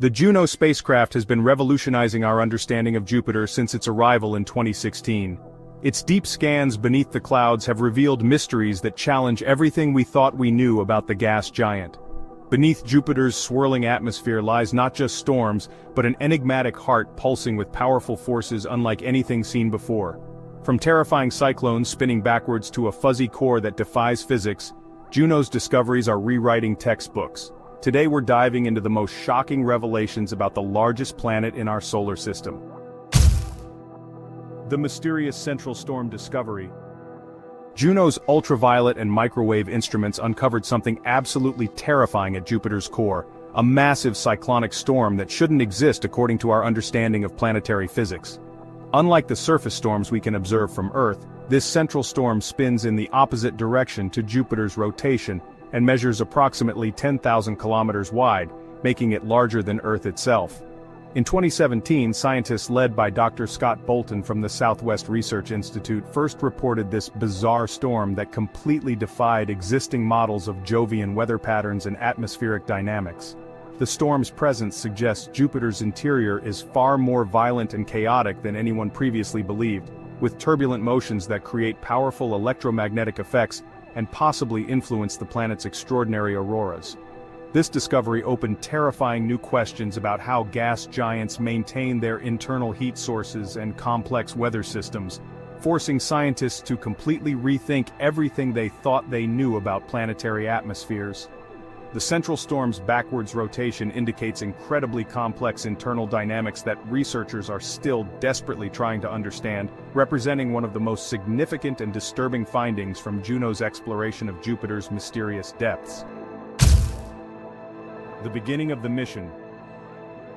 The Juno spacecraft has been revolutionizing our understanding of Jupiter since its arrival in 2016. Its deep scans beneath the clouds have revealed mysteries that challenge everything we thought we knew about the gas giant. Beneath Jupiter's swirling atmosphere lies not just storms, but an enigmatic heart pulsing with powerful forces unlike anything seen before. From terrifying cyclones spinning backwards to a fuzzy core that defies physics, Juno's discoveries are rewriting textbooks. Today we're diving into the most shocking revelations about the largest planet in our solar system. The mysterious central storm discovery. Juno's ultraviolet and microwave instruments uncovered something absolutely terrifying at Jupiter's core, a massive cyclonic storm that shouldn't exist according to our understanding of planetary physics. Unlike the surface storms we can observe from Earth, this central storm spins in the opposite direction to Jupiter's rotation and measures approximately 10,000 kilometers wide, making it larger than Earth itself. In 2017, scientists led by Dr. Scott Bolton from the Southwest Research Institute first reported this bizarre storm that completely defied existing models of Jovian weather patterns and atmospheric dynamics. The storm's presence suggests Jupiter's interior is far more violent and chaotic than anyone previously believed, with turbulent motions that create powerful electromagnetic effects and possibly influence the planet's extraordinary auroras. This discovery opened terrifying new questions about how gas giants maintain their internal heat sources and complex weather systems, forcing scientists to completely rethink everything they thought they knew about planetary atmospheres. The central storm's backwards rotation indicates incredibly complex internal dynamics that researchers are still desperately trying to understand, representing one of the most significant and disturbing findings from Juno's exploration of Jupiter's mysterious depths. The beginning of the mission.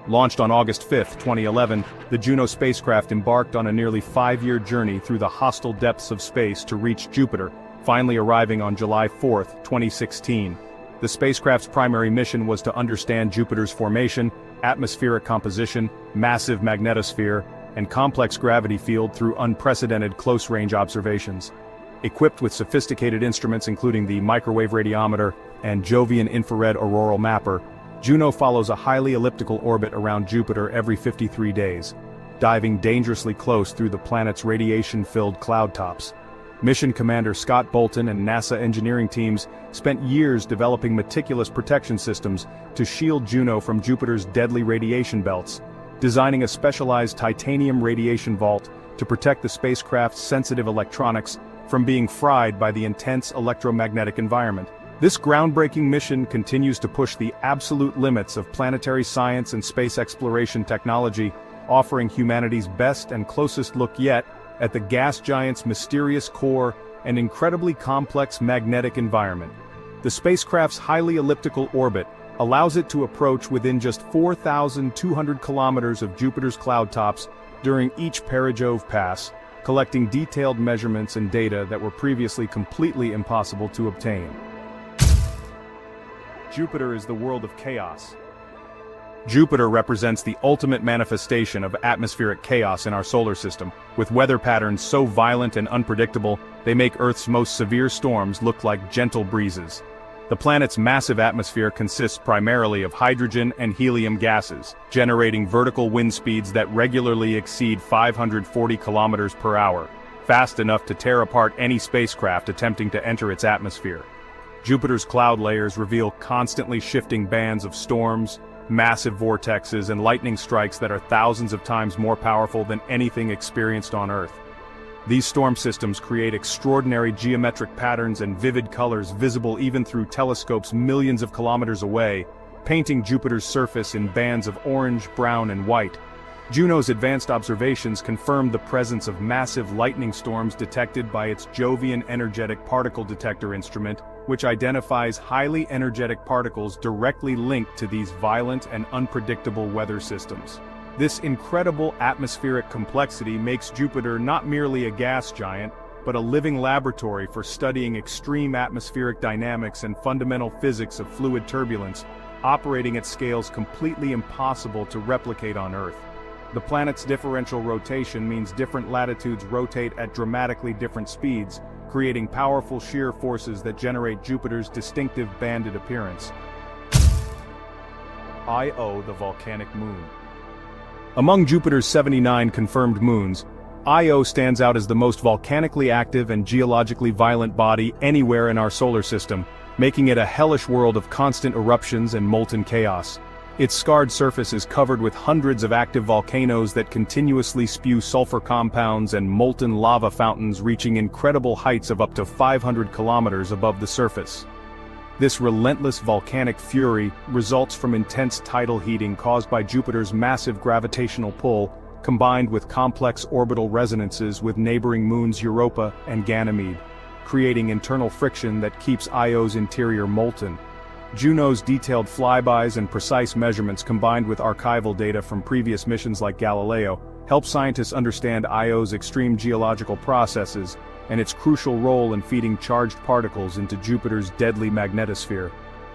Launched on August 5, 2011, the Juno spacecraft embarked on a nearly 5-year journey through the hostile depths of space to reach Jupiter, finally arriving on July 4, 2016. The spacecraft's primary mission was to understand Jupiter's formation, atmospheric composition, massive magnetosphere, and complex gravity field through unprecedented close-range observations. Equipped with sophisticated instruments including the microwave radiometer and Jovian infrared auroral mapper, Juno follows a highly elliptical orbit around Jupiter every 53 days, diving dangerously close through the planet's radiation-filled cloud tops. Mission Commander Scott Bolton and NASA engineering teams spent years developing meticulous protection systems to shield Juno from Jupiter's deadly radiation belts, designing a specialized titanium radiation vault to protect the spacecraft's sensitive electronics from being fried by the intense electromagnetic environment. This groundbreaking mission continues to push the absolute limits of planetary science and space exploration technology, offering humanity's best and closest look yet at the gas giant's mysterious core and incredibly complex magnetic environment. The spacecraft's highly elliptical orbit allows it to approach within just 4,200 kilometers of Jupiter's cloud tops during each perijove pass, collecting detailed measurements and data that were previously completely impossible to obtain. Jupiter is the world of chaos. Jupiter represents the ultimate manifestation of atmospheric chaos in our solar system, with weather patterns so violent and unpredictable, they make Earth's most severe storms look like gentle breezes. The planet's massive atmosphere consists primarily of hydrogen and helium gases, generating vertical wind speeds that regularly exceed 540 kilometers per hour, fast enough to tear apart any spacecraft attempting to enter its atmosphere. Jupiter's cloud layers reveal constantly shifting bands of storms, massive vortexes, and lightning strikes that are thousands of times more powerful than anything experienced on Earth. These storm systems create extraordinary geometric patterns and vivid colors visible even through telescopes millions of kilometers away, painting Jupiter's surface in bands of orange, brown, and white. Juno's advanced observations confirmed the presence of massive lightning storms detected by its Jovian energetic particle detector instrument, which identifies highly energetic particles directly linked to these violent and unpredictable weather systems. This incredible atmospheric complexity makes Jupiter not merely a gas giant, but a living laboratory for studying extreme atmospheric dynamics and fundamental physics of fluid turbulence, operating at scales completely impossible to replicate on Earth. The planet's differential rotation means different latitudes rotate at dramatically different speeds, creating powerful shear forces that generate Jupiter's distinctive banded appearance. Io, the volcanic moon. Among Jupiter's 79 confirmed moons, Io stands out as the most volcanically active and geologically violent body anywhere in our solar system, making it a hellish world of constant eruptions and molten chaos. Its scarred surface is covered with hundreds of active volcanoes that continuously spew sulfur compounds and molten lava fountains reaching incredible heights of up to 500 kilometers above the surface. This relentless volcanic fury results from intense tidal heating caused by Jupiter's massive gravitational pull, combined with complex orbital resonances with neighboring moons Europa and Ganymede, creating internal friction that keeps Io's interior molten. Juno's detailed flybys and precise measurements combined with archival data from previous missions like Galileo help scientists understand Io's extreme geological processes and its crucial role in feeding charged particles into Jupiter's deadly magnetosphere.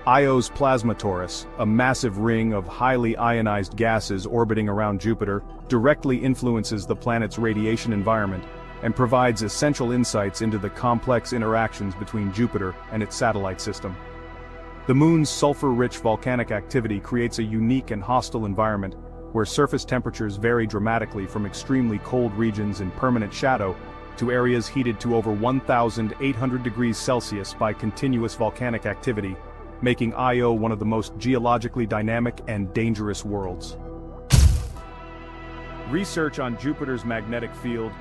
Io's plasma torus, a massive ring of highly ionized gases orbiting around Jupiter, directly influences the planet's radiation environment and provides essential insights into the complex interactions between Jupiter and its satellite system. The moon's sulfur-rich volcanic activity creates a unique and hostile environment, where surface temperatures vary dramatically from extremely cold regions in permanent shadow to areas heated to over 1,800 degrees Celsius by continuous volcanic activity, making Io one of the most geologically dynamic and dangerous worlds. Research on Jupiter's magnetic field.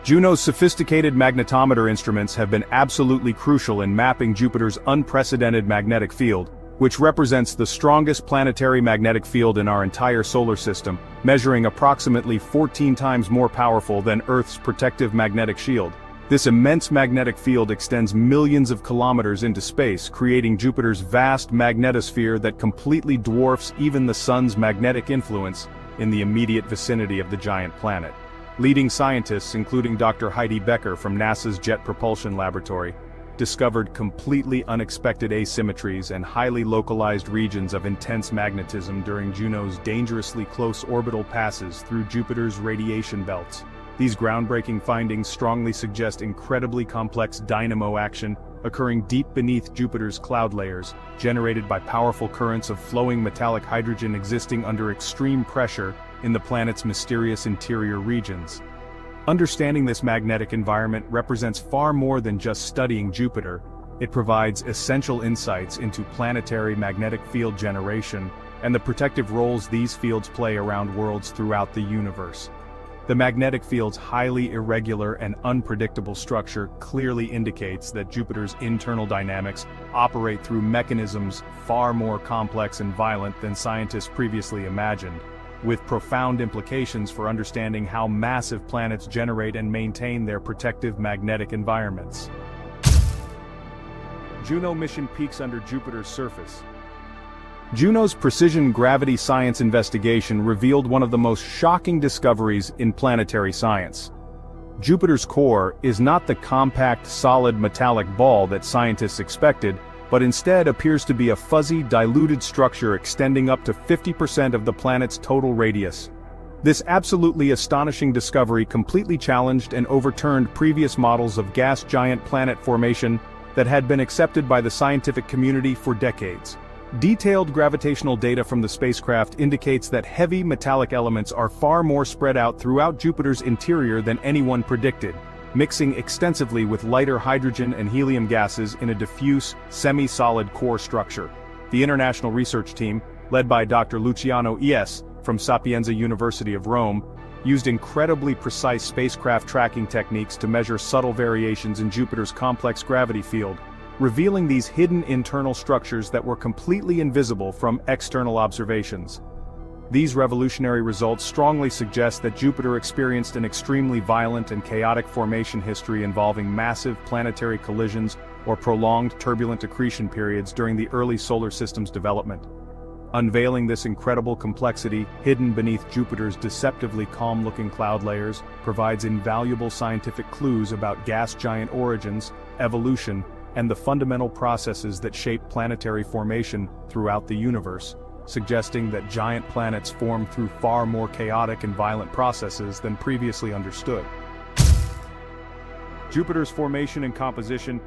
Juno's sophisticated magnetometer instruments have been absolutely crucial in mapping Jupiter's unprecedented magnetic field, which represents the strongest planetary magnetic field in our entire solar system, measuring approximately 14 times more powerful than Earth's protective magnetic shield. This immense magnetic field extends millions of kilometers into space, creating Jupiter's vast magnetosphere that completely dwarfs even the Sun's magnetic influence in the immediate vicinity of the giant planet. Leading scientists, including Dr. Heidi Becker from NASA's Jet Propulsion Laboratory, discovered completely unexpected asymmetries and highly localized regions of intense magnetism during Juno's dangerously close orbital passes through Jupiter's radiation belts. These groundbreaking findings strongly suggest incredibly complex dynamo action occurring deep beneath Jupiter's cloud layers, generated by powerful currents of flowing metallic hydrogen existing under extreme pressure in the planet's mysterious interior regions. Understanding this magnetic environment represents far more than just studying Jupiter. It provides essential insights into planetary magnetic field generation and the protective roles these fields play around worlds throughout the universe. The magnetic field's highly irregular and unpredictable structure clearly indicates that Jupiter's internal dynamics operate through mechanisms far more complex and violent than scientists previously imagined, with profound implications for understanding how massive planets generate and maintain their protective magnetic environments. Juno mission peaks under Jupiter's surface. Juno's precision gravity science investigation revealed one of the most shocking discoveries in planetary science. Jupiter's core is not the compact, solid metallic ball that scientists expected, but instead appears to be a fuzzy, diluted structure extending up to 50% of the planet's total radius. This absolutely astonishing discovery completely challenged and overturned previous models of gas giant planet formation that had been accepted by the scientific community for decades. Detailed gravitational data from the spacecraft indicates that heavy metallic elements are far more spread out throughout Jupiter's interior than anyone predicted, mixing extensively with lighter hydrogen and helium gases in a diffuse, semi-solid core structure. The international research team, led by Dr. Luciano Ies from Sapienza University of Rome, used incredibly precise spacecraft tracking techniques to measure subtle variations in Jupiter's complex gravity field, revealing these hidden internal structures that were completely invisible from external observations. These revolutionary results strongly suggest that Jupiter experienced an extremely violent and chaotic formation history involving massive planetary collisions or prolonged turbulent accretion periods during the early solar system's development. Unveiling this incredible complexity hidden beneath Jupiter's deceptively calm-looking cloud layers provides invaluable scientific clues about gas giant origins, evolution, and the fundamental processes that shape planetary formation throughout the universe, suggesting that giant planets form through far more chaotic and violent processes than previously understood. Jupiter's formation and composition.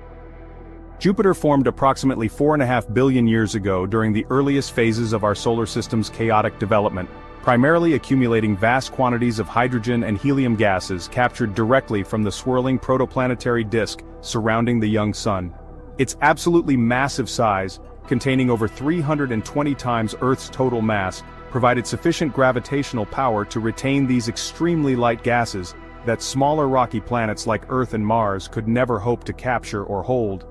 Jupiter formed approximately 4.5 billion years ago during the earliest phases of our solar system's chaotic development, primarily accumulating vast quantities of hydrogen and helium gases captured directly from the swirling protoplanetary disk surrounding the young sun. Its absolutely massive size, containing over 320 times Earth's total mass, provided sufficient gravitational power to retain these extremely light gases that smaller rocky planets like Earth and Mars could never hope to capture or hold.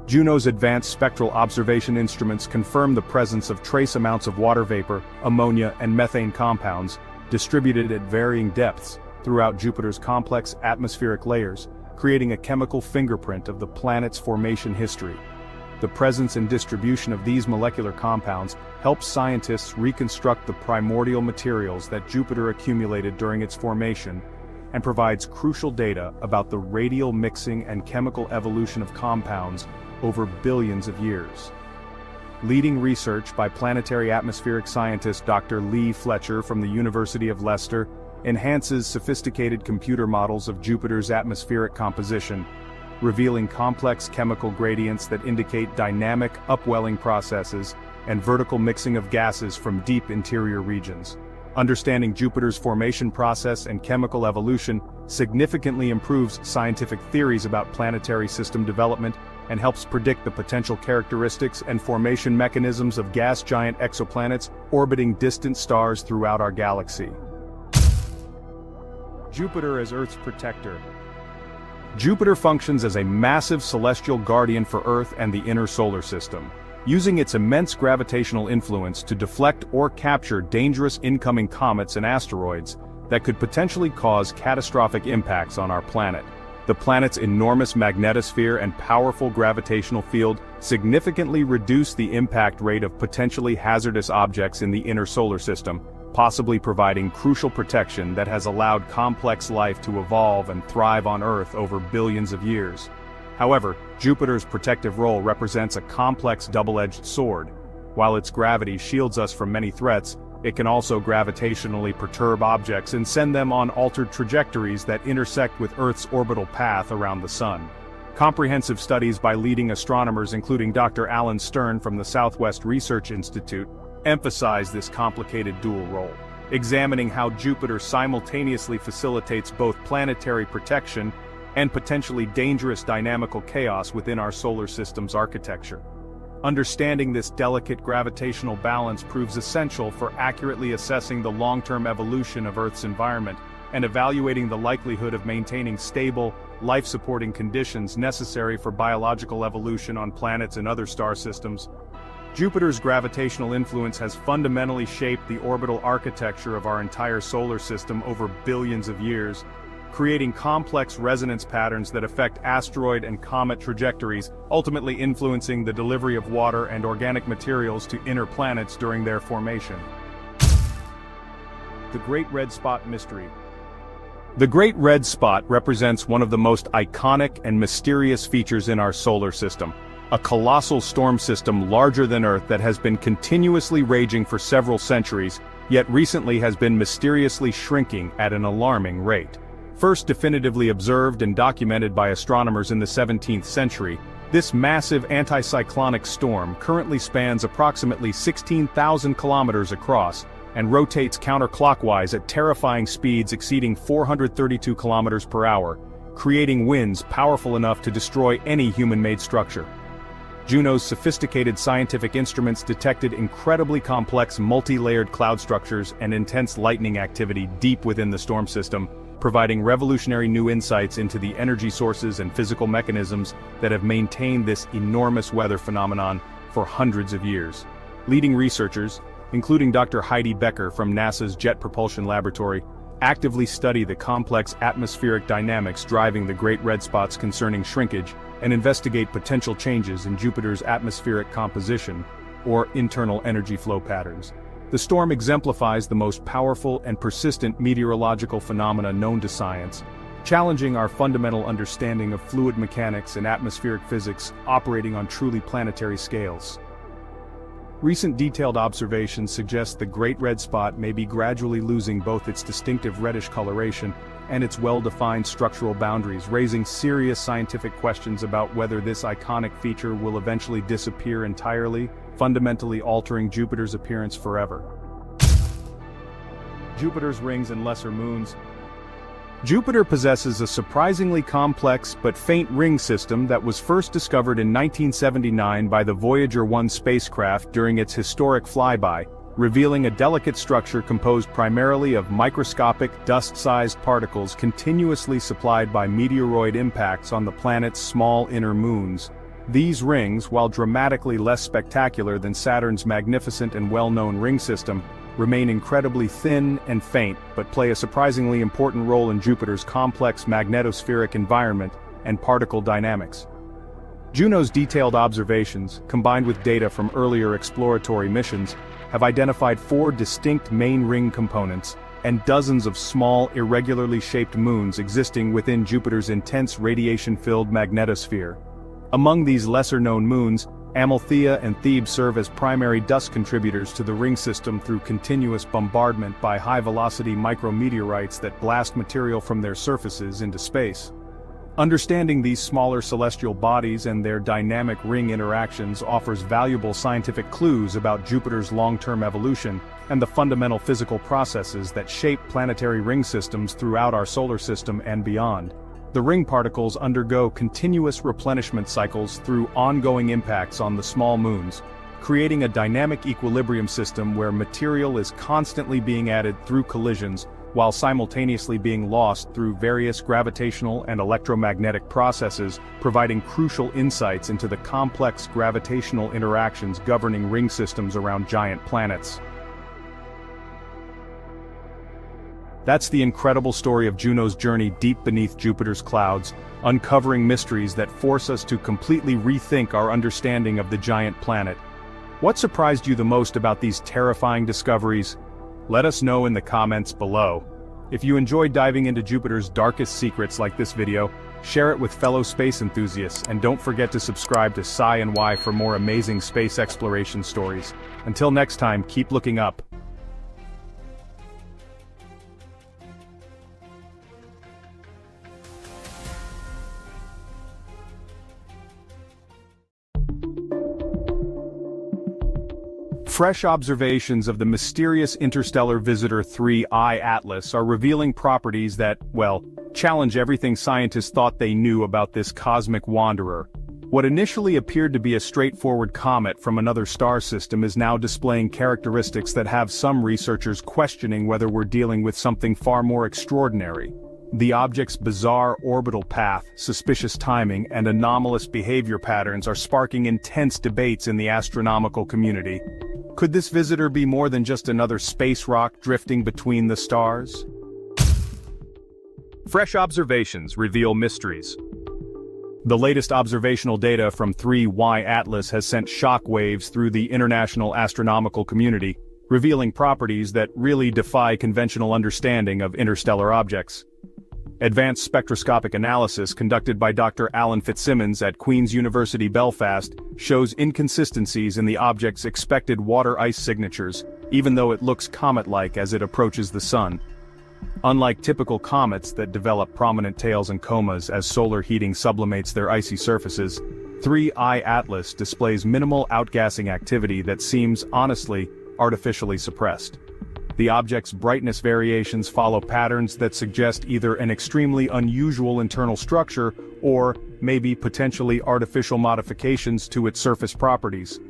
Juno's advanced spectral observation instruments confirm the presence of trace amounts of water vapor, ammonia, and methane compounds, distributed at varying depths throughout Jupiter's complex atmospheric layers, creating a chemical fingerprint of the planet's formation history. The presence and distribution of these molecular compounds helps scientists reconstruct the primordial materials that Jupiter accumulated during its formation, and provides crucial data about the radial mixing and chemical evolution of compounds over billions of years. Leading research by planetary atmospheric scientist Dr. Lee Fletcher from the University of Leicester enhances sophisticated computer models of Jupiter's atmospheric composition, revealing complex chemical gradients that indicate dynamic upwelling processes and vertical mixing of gases from deep interior regions. Understanding Jupiter's formation process and chemical evolution significantly improves scientific theories about planetary system development and helps predict the potential characteristics and formation mechanisms of gas giant exoplanets orbiting distant stars throughout our galaxy. Jupiter as Earth's protector. Jupiter functions as a massive celestial guardian for Earth and the inner solar system, using its immense gravitational influence to deflect or capture dangerous incoming comets and asteroids that could potentially cause catastrophic impacts on our planet. The planet's enormous magnetosphere and powerful gravitational field significantly reduce the impact rate of potentially hazardous objects in the inner solar system, possibly providing crucial protection that has allowed complex life to evolve and thrive on Earth over billions of years. However, Jupiter's protective role represents a complex double-edged sword. While its gravity shields us from many threats, it can also gravitationally perturb objects and send them on altered trajectories that intersect with Earth's orbital path around the Sun. Comprehensive studies by leading astronomers including Dr. Alan Stern from the Southwest Research Institute emphasize this complicated dual role, examining how Jupiter simultaneously facilitates both planetary protection and potentially dangerous dynamical chaos within our solar system's architecture. Understanding this delicate gravitational balance proves essential for accurately assessing the long-term evolution of Earth's environment and evaluating the likelihood of maintaining stable, life-supporting conditions necessary for biological evolution on planets and other star systems. Jupiter's gravitational influence has fundamentally shaped the orbital architecture of our entire solar system over billions of years, creating complex resonance patterns that affect asteroid and comet trajectories, ultimately influencing the delivery of water and organic materials to inner planets during their formation. The Great Red Spot Mystery. The Great Red Spot represents one of the most iconic and mysterious features in our solar system, a colossal storm system larger than Earth that has been continuously raging for several centuries, yet recently has been mysteriously shrinking at an alarming rate. First definitively observed and documented by astronomers in the 17th century, this massive anticyclonic storm currently spans approximately 16,000 kilometers across and rotates counterclockwise at terrifying speeds exceeding 432 kilometers per hour, creating winds powerful enough to destroy any human-made structure. Juno's sophisticated scientific instruments detected incredibly complex multi-layered cloud structures and intense lightning activity deep within the storm system, providing revolutionary new insights into the energy sources and physical mechanisms that have maintained this enormous weather phenomenon for hundreds of years. Leading researchers, including Dr. Heidi Becker from NASA's Jet Propulsion Laboratory, actively study the complex atmospheric dynamics driving the Great Red Spots concerning shrinkage and investigate potential changes in Jupiter's atmospheric composition or internal energy flow patterns. The storm exemplifies the most powerful and persistent meteorological phenomena known to science, challenging our fundamental understanding of fluid mechanics and atmospheric physics operating on truly planetary scales. Recent detailed observations suggest the Great Red Spot may be gradually losing both its distinctive reddish coloration and its well-defined structural boundaries, raising serious scientific questions about whether this iconic feature will eventually disappear entirely, fundamentally altering Jupiter's appearance forever. Jupiter's rings and lesser moons. Jupiter possesses a surprisingly complex but faint ring system that was first discovered in 1979 by the Voyager 1 spacecraft during its historic flyby, revealing a delicate structure composed primarily of microscopic, dust-sized particles continuously supplied by meteoroid impacts on the planet's small inner moons. These rings, while dramatically less spectacular than Saturn's magnificent and well-known ring system, remain incredibly thin and faint, but play a surprisingly important role in Jupiter's complex magnetospheric environment and particle dynamics. Juno's detailed observations, combined with data from earlier exploratory missions, have identified 4 distinct main ring components and dozens of small, irregularly shaped moons existing within Jupiter's intense radiation-filled magnetosphere. Among these lesser-known moons, Amalthea and Thebes serve as primary dust contributors to the ring system through continuous bombardment by high-velocity micrometeorites that blast material from their surfaces into space. Understanding these smaller celestial bodies and their dynamic ring interactions offers valuable scientific clues about Jupiter's long-term evolution and the fundamental physical processes that shape planetary ring systems throughout our solar system and beyond. The ring particles undergo continuous replenishment cycles through ongoing impacts on the small moons, creating a dynamic equilibrium system where material is constantly being added through collisions while simultaneously being lost through various gravitational and electromagnetic processes, providing crucial insights into the complex gravitational interactions governing ring systems around giant planets. That's the incredible story of Juno's journey deep beneath Jupiter's clouds, uncovering mysteries that force us to completely rethink our understanding of the giant planet. What surprised you the most about these terrifying discoveries? Let us know in the comments below. If you enjoyed diving into Jupiter's darkest secrets like this video, share it with fellow space enthusiasts, and don't forget to subscribe to Sci and Y for more amazing space exploration stories. Until next time, keep looking up. Fresh observations of the mysterious interstellar visitor 3I Atlas are revealing properties that, well, challenge everything scientists thought they knew about this cosmic wanderer. What initially appeared to be a straightforward comet from another star system is now displaying characteristics that have some researchers questioning whether we're dealing with something far more extraordinary. The object's bizarre orbital path, suspicious timing, and anomalous behavior patterns are sparking intense debates in the astronomical community. Could this visitor be more than just another space rock drifting between the stars? Fresh observations reveal mysteries. The latest observational data from 3Y Atlas has sent shockwaves through the international astronomical community, revealing properties that really defy conventional understanding of interstellar objects. Advanced spectroscopic analysis conducted by Dr. Alan Fitzsimmons at Queen's University Belfast shows inconsistencies in the object's expected water ice signatures, even though it looks comet-like as it approaches the Sun. Unlike typical comets that develop prominent tails and comas as solar heating sublimates their icy surfaces, 3I Atlas displays minimal outgassing activity that seems, honestly, artificially suppressed. The object's brightness variations follow patterns that suggest either an extremely unusual internal structure or maybe potentially artificial modifications to its surface properties.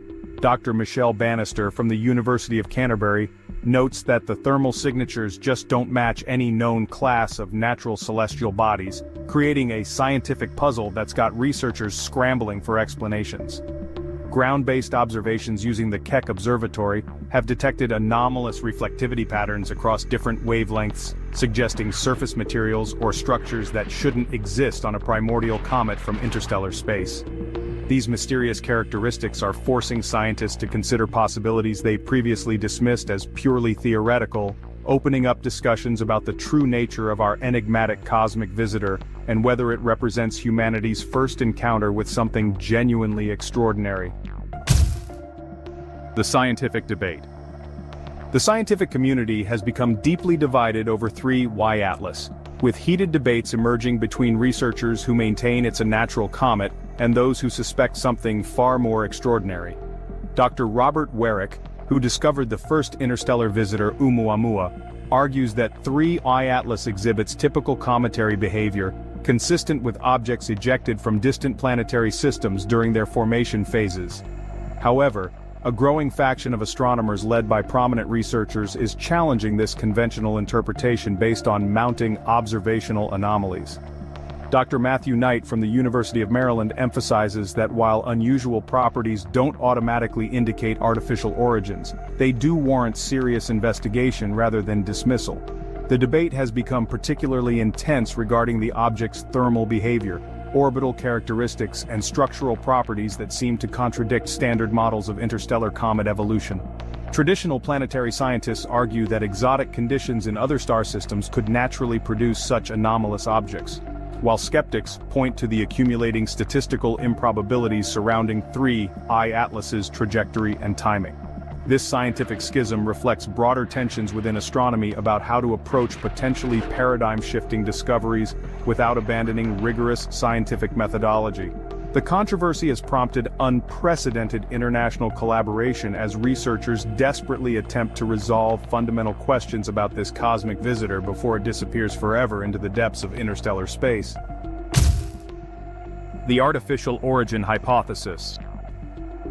Dr. Michelle Bannister from the University of Canterbury notes that the thermal signatures just don't match any known class of natural celestial bodies, creating a scientific puzzle that's got researchers scrambling for explanations. Ground-based observations using the Keck Observatory have detected anomalous reflectivity patterns across different wavelengths, suggesting surface materials or structures that shouldn't exist on a primordial comet from interstellar space. These mysterious characteristics are forcing scientists to consider possibilities they previously dismissed as purely theoretical, opening up discussions about the true nature of our enigmatic cosmic visitor and whether it represents humanity's first encounter with something genuinely extraordinary. The scientific debate. The scientific community has become deeply divided over 3Y Atlas, with heated debates emerging between researchers who maintain it's a natural comet and those who suspect something far more extraordinary. Dr. Robert Warwick, who discovered the first interstellar visitor Oumuamua, argues that 3I Atlas exhibits typical cometary behavior, consistent with objects ejected from distant planetary systems during their formation phases. However, a growing faction of astronomers led by prominent researchers is challenging this conventional interpretation based on mounting observational anomalies. Dr. Matthew Knight from the University of Maryland emphasizes that while unusual properties don't automatically indicate artificial origins, they do warrant serious investigation rather than dismissal. The debate has become particularly intense regarding the object's thermal behavior, orbital characteristics, and structural properties that seem to contradict standard models of interstellar comet evolution. Traditional planetary scientists argue that exotic conditions in other star systems could naturally produce such anomalous objects, while skeptics point to the accumulating statistical improbabilities surrounding 3I Atlas's trajectory and timing. This scientific schism reflects broader tensions within astronomy about how to approach potentially paradigm-shifting discoveries without abandoning rigorous scientific methodology. The controversy has prompted unprecedented international collaboration as researchers desperately attempt to resolve fundamental questions about this cosmic visitor before it disappears forever into the depths of interstellar space. The artificial origin hypothesis.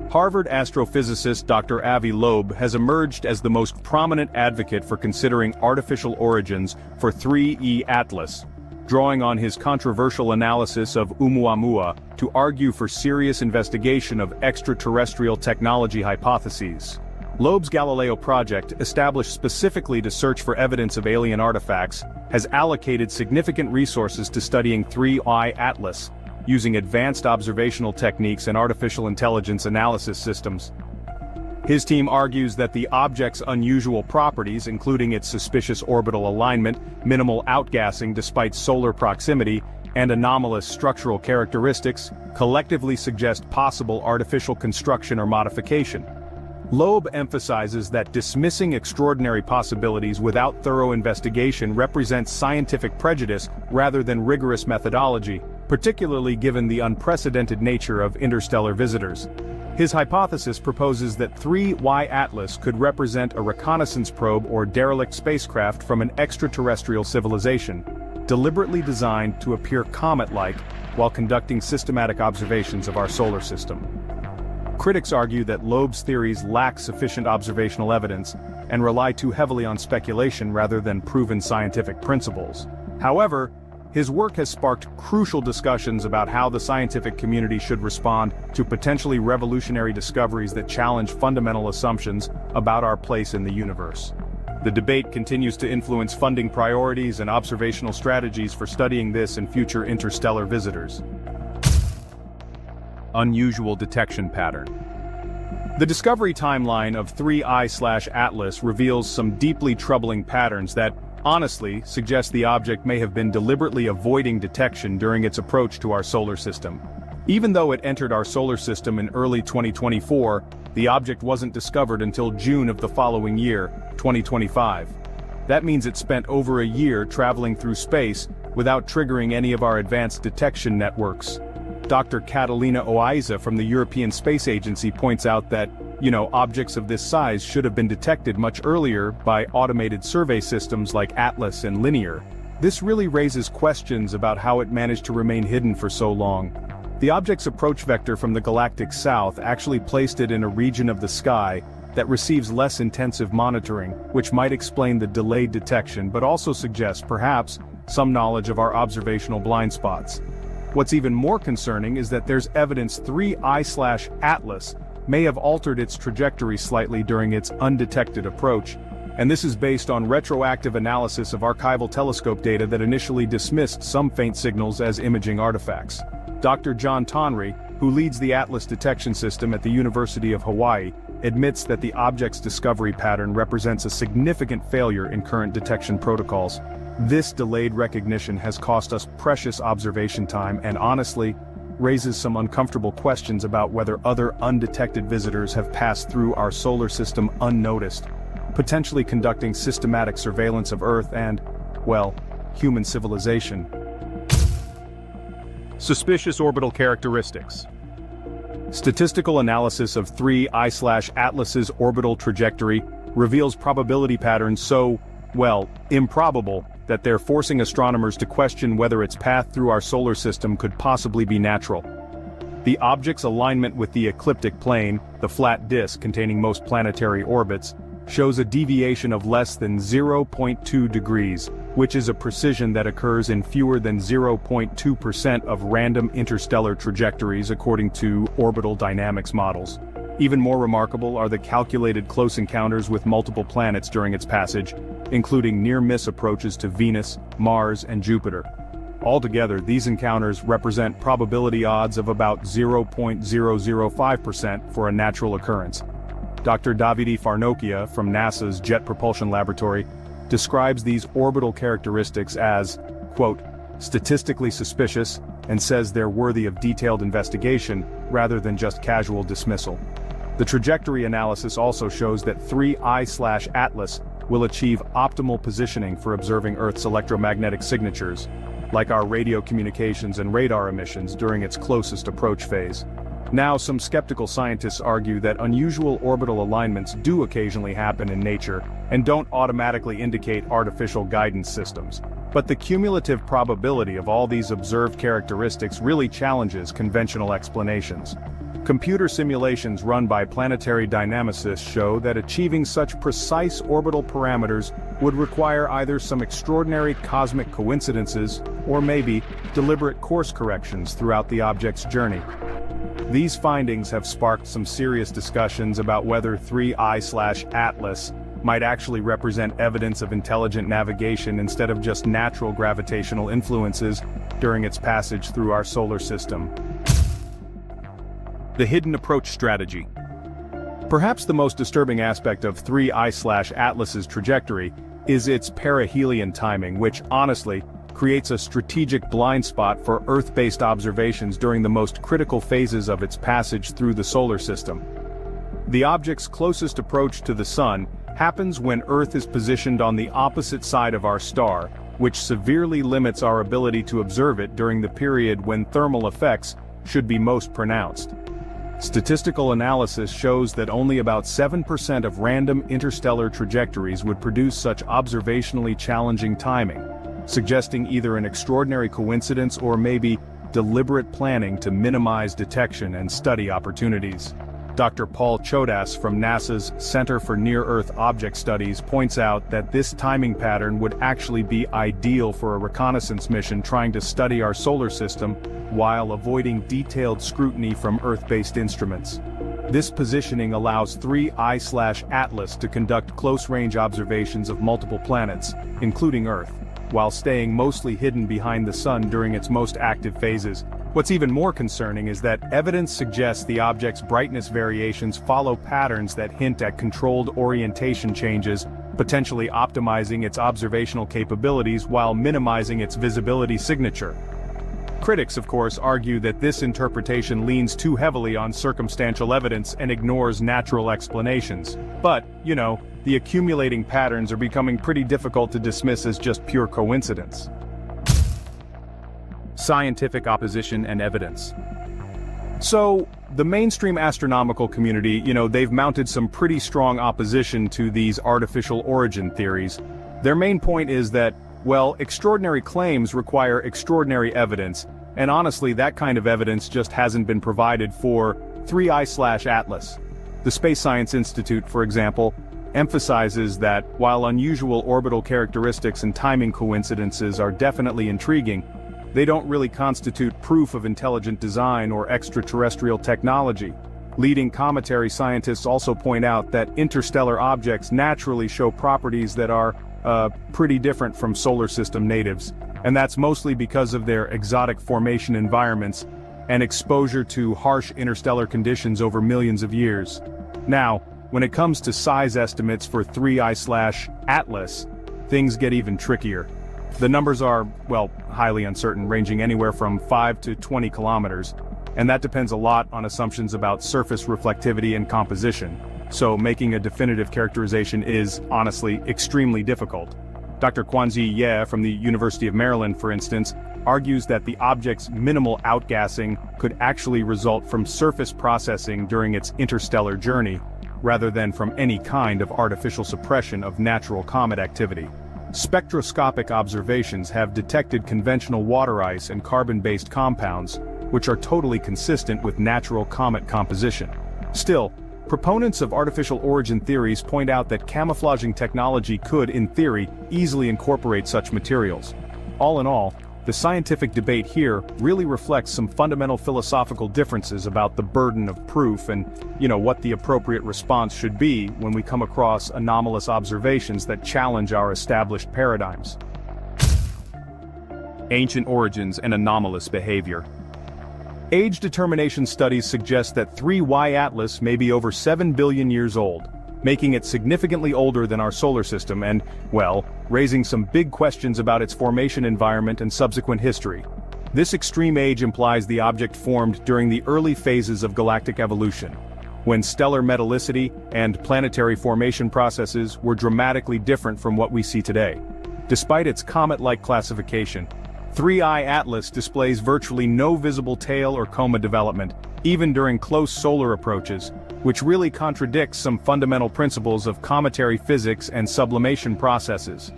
Harvard astrophysicist Dr. Avi Loeb has emerged as the most prominent advocate for considering artificial origins for 3E Atlas, drawing on his controversial analysis of Oumuamua to argue for serious investigation of extraterrestrial technology hypotheses. Loeb's Galileo project, established specifically to search for evidence of alien artifacts, has allocated significant resources to studying 3I Atlas, using advanced observational techniques and artificial intelligence analysis systems. His team argues that the object's unusual properties, including its suspicious orbital alignment, minimal outgassing despite solar proximity, and anomalous structural characteristics, collectively suggest possible artificial construction or modification. Loeb emphasizes that dismissing extraordinary possibilities without thorough investigation represents scientific prejudice rather than rigorous methodology, particularly given the unprecedented nature of interstellar visitors. His hypothesis proposes that 3Y Atlas could represent a reconnaissance probe or derelict spacecraft from an extraterrestrial civilization, deliberately designed to appear comet-like while conducting systematic observations of our solar system. Critics argue that Loeb's theories lack sufficient observational evidence and rely too heavily on speculation rather than proven scientific principles. However, his work has sparked crucial discussions about how the scientific community should respond to potentially revolutionary discoveries that challenge fundamental assumptions about our place in the universe. The debate continues to influence funding priorities and observational strategies for studying this and future interstellar visitors. Unusual detection pattern. The discovery timeline of 3I/Atlas reveals some deeply troubling patterns that, honestly, suggest the object may have been deliberately avoiding detection during its approach to our solar system. Even though it entered our solar system in early 2024, the object wasn't discovered until June of the following year, 2025. That means it spent over a year traveling through space without triggering any of our advanced detection networks. Dr. Catalina Oiza from the European Space Agency points out that, objects of this size should have been detected much earlier by automated survey systems like Atlas and Linear. This really raises questions about how it managed to remain hidden for so long. The object's approach vector from the galactic south actually placed it in a region of the sky that receives less intensive monitoring, which might explain the delayed detection but also suggests, perhaps, some knowledge of our observational blind spots. What's even more concerning is that there's evidence 3I/Atlas may have altered its trajectory slightly during its undetected approach, and this is based on retroactive analysis of archival telescope data that initially dismissed some faint signals as imaging artifacts. Dr. John Tonry, who leads the Atlas detection system at the University of Hawaii, admits that the object's discovery pattern represents a significant failure in current detection protocols. This delayed recognition has cost us precious observation time and honestly, raises some uncomfortable questions about whether other undetected visitors have passed through our solar system unnoticed, potentially conducting systematic surveillance of Earth and, well, human civilization. Suspicious orbital characteristics. Statistical analysis of 3I/Atlas's orbital trajectory reveals probability patterns so, well, improbable that they're forcing astronomers to question whether its path through our solar system could possibly be natural. The object's alignment with the ecliptic plane, the flat disk containing most planetary orbits, shows a deviation of less than 0.2 degrees, which is a precision that occurs in fewer than 0.2% of random interstellar trajectories according to orbital dynamics models. Even more remarkable are the calculated close encounters with multiple planets during its passage, including near-miss approaches to Venus, Mars, and Jupiter. Altogether, these encounters represent probability odds of about 0.005% for a natural occurrence. Dr. Davide Farnokia from NASA's Jet Propulsion Laboratory describes these orbital characteristics as, quote, statistically suspicious, and says they're worthy of detailed investigation rather than just casual dismissal. The trajectory analysis also shows that 3I/Atlas will achieve optimal positioning for observing Earth's electromagnetic signatures, like our radio communications and radar emissions during its closest approach phase. Now, some skeptical scientists argue that unusual orbital alignments do occasionally happen in nature and don't automatically indicate artificial guidance systems. But the cumulative probability of all these observed characteristics really challenges conventional explanations. Computer simulations run by planetary dynamicists show that achieving such precise orbital parameters would require either some extraordinary cosmic coincidences or maybe deliberate course corrections throughout the object's journey. These findings have sparked some serious discussions about whether 3I/Atlas might actually represent evidence of intelligent navigation instead of just natural gravitational influences during its passage through our solar system. The hidden approach strategy. Perhaps the most disturbing aspect of 3I/Atlas's trajectory is its perihelion timing, which, honestly, creates a strategic blind spot for Earth-based observations during the most critical phases of its passage through the solar system. The object's closest approach to the Sun happens when Earth is positioned on the opposite side of our star, which severely limits our ability to observe it during the period when thermal effects should be most pronounced. Statistical analysis shows that only about 7% of random interstellar trajectories would produce such observationally challenging timing, suggesting either an extraordinary coincidence or maybe deliberate planning to minimize detection and study opportunities. Dr. Paul Chodas from NASA's Center for Near-Earth Object Studies points out that this timing pattern would actually be ideal for a reconnaissance mission trying to study our solar system while avoiding detailed scrutiny from Earth-based instruments. This positioning allows 3I/Atlas to conduct close-range observations of multiple planets, including Earth, while staying mostly hidden behind the Sun during its most active phases. What's even more concerning is that evidence suggests the object's brightness variations follow patterns that hint at controlled orientation changes, potentially optimizing its observational capabilities while minimizing its visibility signature. Critics, of course, argue that this interpretation leans too heavily on circumstantial evidence and ignores natural explanations. But, the accumulating patterns are becoming pretty difficult to dismiss as just pure coincidence. Scientific opposition and evidence. So, the mainstream astronomical community, they've mounted some pretty strong opposition to these artificial origin theories. Their main point is that, well, extraordinary claims require extraordinary evidence, and honestly, that kind of evidence just hasn't been provided for 3I/Atlas. The Space Science Institute, for example, emphasizes that, while unusual orbital characteristics and timing coincidences are definitely intriguing, they don't really constitute proof of intelligent design or extraterrestrial technology. Leading cometary scientists also point out that interstellar objects naturally show properties that are, pretty different from solar system natives, and that's mostly because of their exotic formation environments and exposure to harsh interstellar conditions over millions of years. Now, when it comes to size estimates for 3I/Atlas, things get even trickier. The numbers are, well, highly uncertain, ranging anywhere from 5 to 20 kilometers, and that depends a lot on assumptions about surface reflectivity and composition, so making a definitive characterization is, honestly, extremely difficult. Dr. Quanzi Ye from the University of Maryland, for instance, argues that the object's minimal outgassing could actually result from surface processing during its interstellar journey, rather than from any kind of artificial suppression of natural comet activity. Spectroscopic observations have detected conventional water ice and carbon-based compounds, which are totally consistent with natural comet composition. Still, proponents of artificial origin theories point out that camouflaging technology could, in theory, easily incorporate such materials. All in all, the scientific debate here really reflects some fundamental philosophical differences about the burden of proof and, what the appropriate response should be when we come across anomalous observations that challenge our established paradigms. Ancient origins and anomalous behavior. Age determination studies suggest that 3Y Atlas may be over 7 billion years old, making it significantly older than our solar system and, well, raising some big questions about its formation environment and subsequent history. This extreme age implies the object formed during the early phases of galactic evolution, when stellar metallicity and planetary formation processes were dramatically different from what we see today. Despite its comet-like classification, 3I Atlas displays virtually no visible tail or coma development, even during close solar approaches, which really contradicts some fundamental principles of cometary physics and sublimation processes.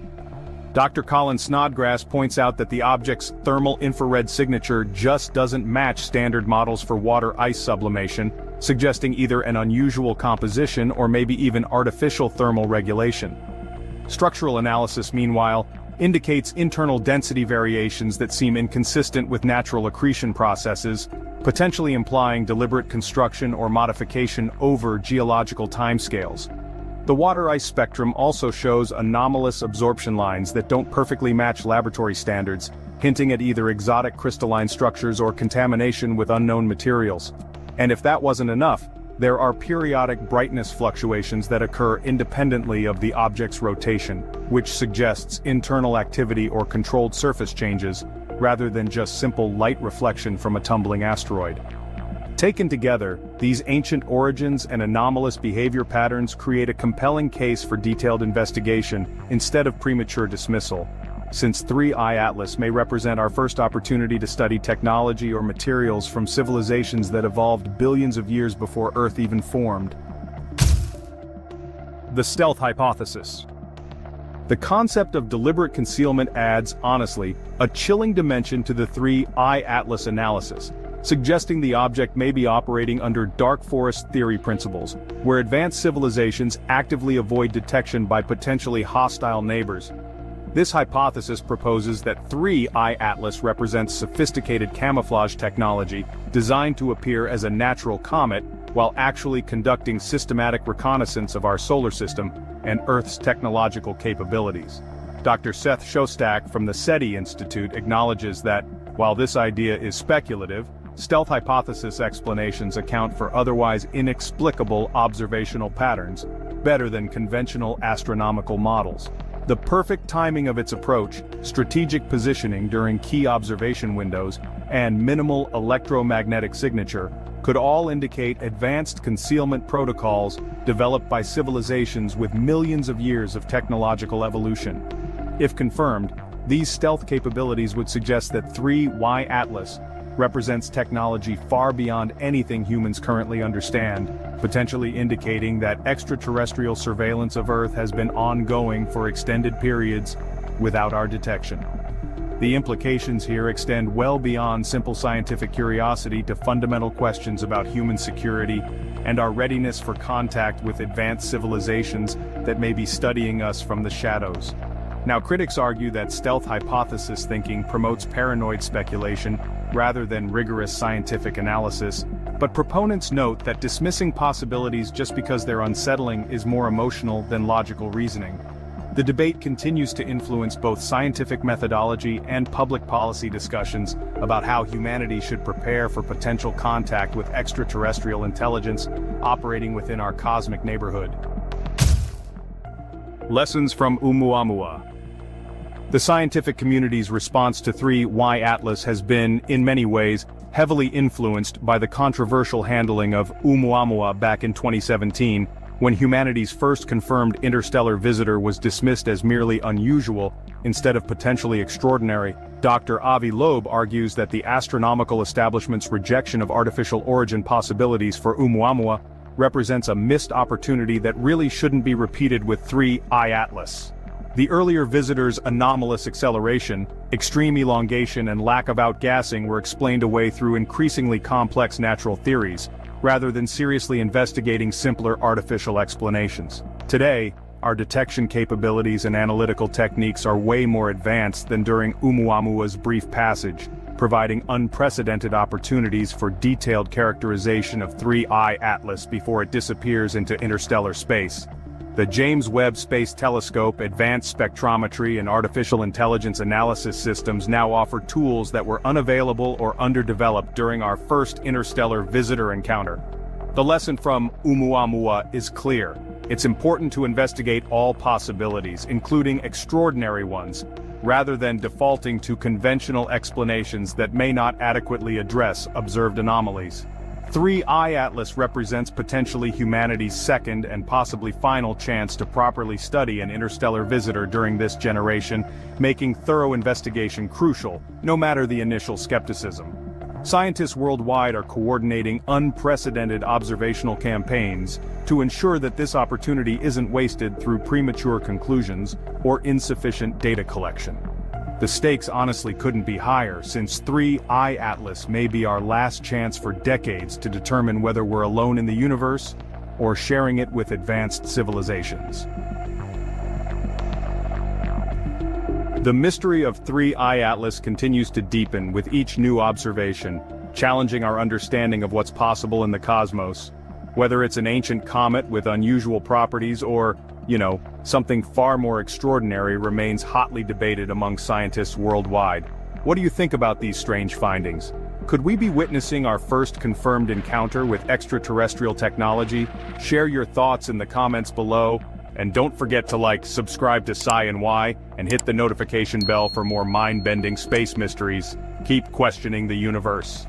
Dr. Colin Snodgrass points out that the object's thermal infrared signature just doesn't match standard models for water ice sublimation, suggesting either an unusual composition or maybe even artificial thermal regulation. Structural analysis, meanwhile, indicates internal density variations that seem inconsistent with natural accretion processes, potentially implying deliberate construction or modification over geological timescales. The water ice spectrum also shows anomalous absorption lines that don't perfectly match laboratory standards, hinting at either exotic crystalline structures or contamination with unknown materials. And if that wasn't enough, there are periodic brightness fluctuations that occur independently of the object's rotation, which suggests internal activity or controlled surface changes, rather than just simple light reflection from a tumbling asteroid. Taken together, these ancient origins and anomalous behavior patterns create a compelling case for detailed investigation instead of premature dismissal, since 3I Atlas may represent our first opportunity to study technology or materials from civilizations that evolved billions of years before Earth even formed. The stealth hypothesis. The concept of deliberate concealment adds, honestly, a chilling dimension to the 3I Atlas analysis, suggesting the object may be operating under dark forest theory principles, where advanced civilizations actively avoid detection by potentially hostile neighbors. This hypothesis proposes that 3I Atlas represents sophisticated camouflage technology designed to appear as a natural comet while actually conducting systematic reconnaissance of our solar system and Earth's technological capabilities. Dr. Seth Shostak from the SETI Institute acknowledges that, while this idea is speculative, stealth hypothesis explanations account for otherwise inexplicable observational patterns, better than conventional astronomical models. The perfect timing of its approach, strategic positioning during key observation windows, and minimal electromagnetic signature could all indicate advanced concealment protocols developed by civilizations with millions of years of technological evolution. If confirmed, these stealth capabilities would suggest that 3Y Atlas represents technology far beyond anything humans currently understand, potentially indicating that extraterrestrial surveillance of Earth has been ongoing for extended periods without our detection. The implications here extend well beyond simple scientific curiosity to fundamental questions about human security and our readiness for contact with advanced civilizations that may be studying us from the shadows. Now, critics argue that stealth hypothesis thinking promotes paranoid speculation rather than rigorous scientific analysis, but proponents note that dismissing possibilities just because they're unsettling is more emotional than logical reasoning. The debate continues to influence both scientific methodology and public policy discussions about how humanity should prepare for potential contact with extraterrestrial intelligence operating within our cosmic neighborhood. Lessons from Oumuamua. The scientific community's response to 3Y Atlas has been, in many ways, heavily influenced by the controversial handling of Oumuamua back in 2017, when humanity's first confirmed interstellar visitor was dismissed as merely unusual instead of potentially extraordinary. Dr. Avi Loeb argues that the astronomical establishment's rejection of artificial origin possibilities for Oumuamua represents a missed opportunity that really shouldn't be repeated with 3I Atlas. The earlier visitor's anomalous acceleration, extreme elongation and lack of outgassing were explained away through increasingly complex natural theories, rather than seriously investigating simpler artificial explanations. Today, our detection capabilities and analytical techniques are way more advanced than during Oumuamua's brief passage, providing unprecedented opportunities for detailed characterization of 3I Atlas before it disappears into interstellar space. The James Webb Space Telescope, advanced spectrometry and artificial intelligence analysis systems now offer tools that were unavailable or underdeveloped during our first interstellar visitor encounter. The lesson from Oumuamua is clear. It's important to investigate all possibilities, including extraordinary ones, rather than defaulting to conventional explanations that may not adequately address observed anomalies. 3I Atlas represents potentially humanity's second and possibly final chance to properly study an interstellar visitor during this generation, making thorough investigation crucial, no matter the initial skepticism. Scientists worldwide are coordinating unprecedented observational campaigns to ensure that this opportunity isn't wasted through premature conclusions or insufficient data collection. The stakes honestly couldn't be higher, since 3I Atlas may be our last chance for decades to determine whether we're alone in the universe or sharing it with advanced civilizations. The mystery of 3I Atlas continues to deepen with each new observation, challenging our understanding of what's possible in the cosmos. Whether it's an ancient comet with unusual properties or, something far more extraordinary remains hotly debated among scientists worldwide. What do you think about these strange findings? Could we be witnessing our first confirmed encounter with extraterrestrial technology? Share your thoughts in the comments below. And don't forget to subscribe to Sci and Y, and hit the notification bell for more mind-bending space mysteries. Keep questioning the universe.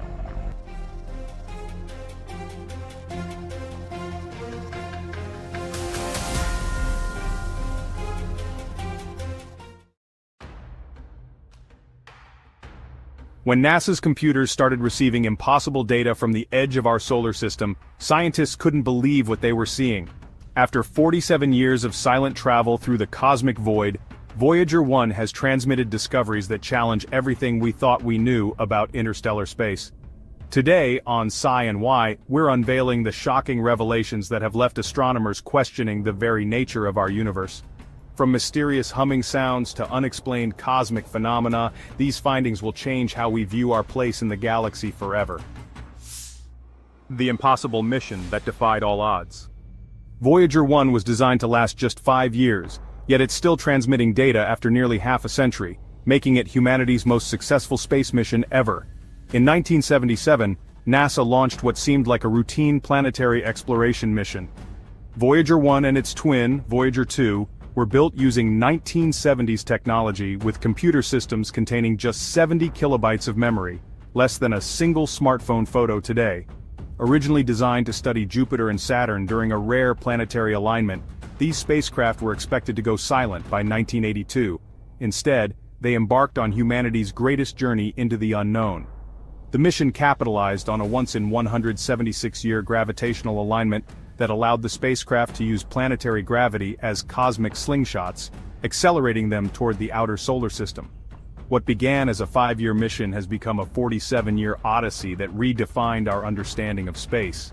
When NASA's computers started receiving impossible data from the edge of our solar system, scientists couldn't believe what they were seeing. After 47 years of silent travel through the cosmic void, Voyager 1 has transmitted discoveries that challenge everything we thought we knew about interstellar space. Today, on Sci and Y, we're unveiling the shocking revelations that have left astronomers questioning the very nature of our universe. From mysterious humming sounds to unexplained cosmic phenomena, these findings will change how we view our place in the galaxy forever. The impossible mission that defied all odds. Voyager 1 was designed to last just 5 years, yet it's still transmitting data after nearly half a century, making it humanity's most successful space mission ever. In 1977, NASA launched what seemed like a routine planetary exploration mission. Voyager 1 and its twin, Voyager 2, were built using 1970s technology with computer systems containing just 70 kilobytes of memory, less than a single smartphone photo today. Originally designed to study Jupiter and Saturn during a rare planetary alignment, these spacecraft were expected to go silent by 1982. Instead, they embarked on humanity's greatest journey into the unknown. The mission capitalized on a once-in-176-year gravitational alignment that allowed the spacecraft to use planetary gravity as cosmic slingshots, accelerating them toward the outer solar system. What began as a 5-year mission has become a 47-year odyssey that redefined our understanding of space.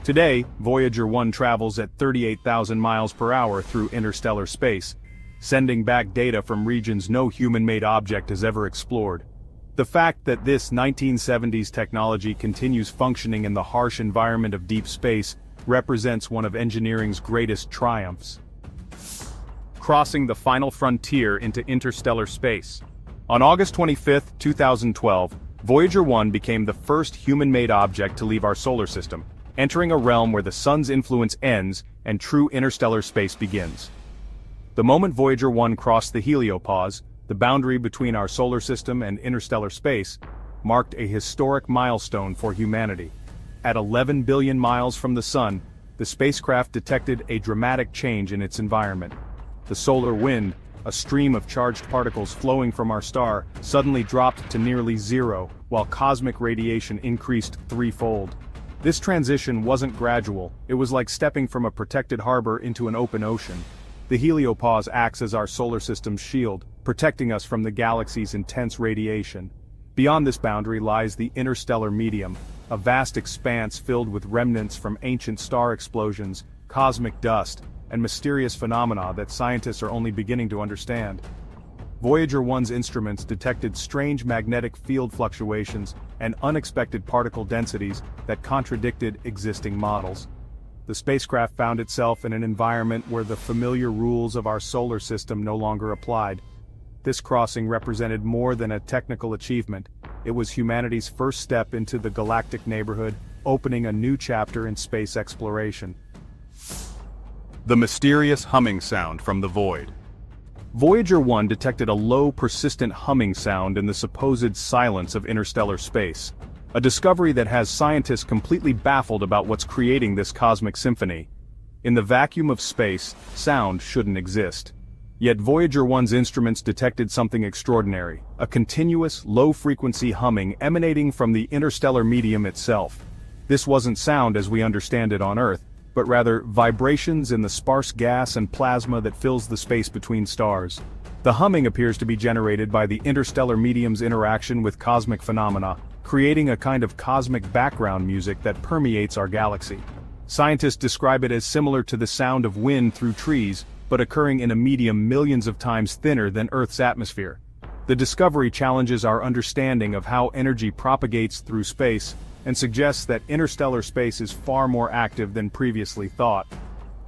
Today, Voyager 1 travels at 38,000 miles per hour through interstellar space, sending back data from regions no human-made object has ever explored. The fact that this 1970s technology continues functioning in the harsh environment of deep space represents one of engineering's greatest triumphs. Crossing the final frontier into interstellar space. On August 25, 2012, Voyager 1 became the first human-made object to leave our solar system, entering a realm where the sun's influence ends and true interstellar space begins. The moment Voyager 1 crossed the heliopause, the boundary between our solar system and interstellar space, marked a historic milestone for humanity. At 11 billion miles from the Sun, the spacecraft detected a dramatic change in its environment. The solar wind, a stream of charged particles flowing from our star, suddenly dropped to nearly zero, while cosmic radiation increased threefold. This transition wasn't gradual, it was like stepping from a protected harbor into an open ocean. The heliopause acts as our solar system's shield, protecting us from the galaxy's intense radiation. Beyond this boundary lies the interstellar medium, a vast expanse filled with remnants from ancient star explosions, cosmic dust, and mysterious phenomena that scientists are only beginning to understand. Voyager 1's instruments detected strange magnetic field fluctuations and unexpected particle densities that contradicted existing models. The spacecraft found itself in an environment where the familiar rules of our solar system no longer applied. This crossing represented more than a technical achievement. It was humanity's first step into the galactic neighborhood, opening a new chapter in space exploration. The mysterious humming sound from the void. Voyager 1 detected a low, persistent humming sound in the supposed silence of interstellar space. A discovery that has scientists completely baffled about what's creating this cosmic symphony. In the vacuum of space, sound shouldn't exist. Yet Voyager 1's instruments detected something extraordinary, a continuous, low-frequency humming emanating from the interstellar medium itself. This wasn't sound as we understand it on Earth, but rather vibrations in the sparse gas and plasma that fills the space between stars. The humming appears to be generated by the interstellar medium's interaction with cosmic phenomena, creating a kind of cosmic background music that permeates our galaxy. Scientists describe it as similar to the sound of wind through trees, but occurring in a medium millions of times thinner than Earth's atmosphere. The discovery challenges our understanding of how energy propagates through space, and suggests that interstellar space is far more active than previously thought.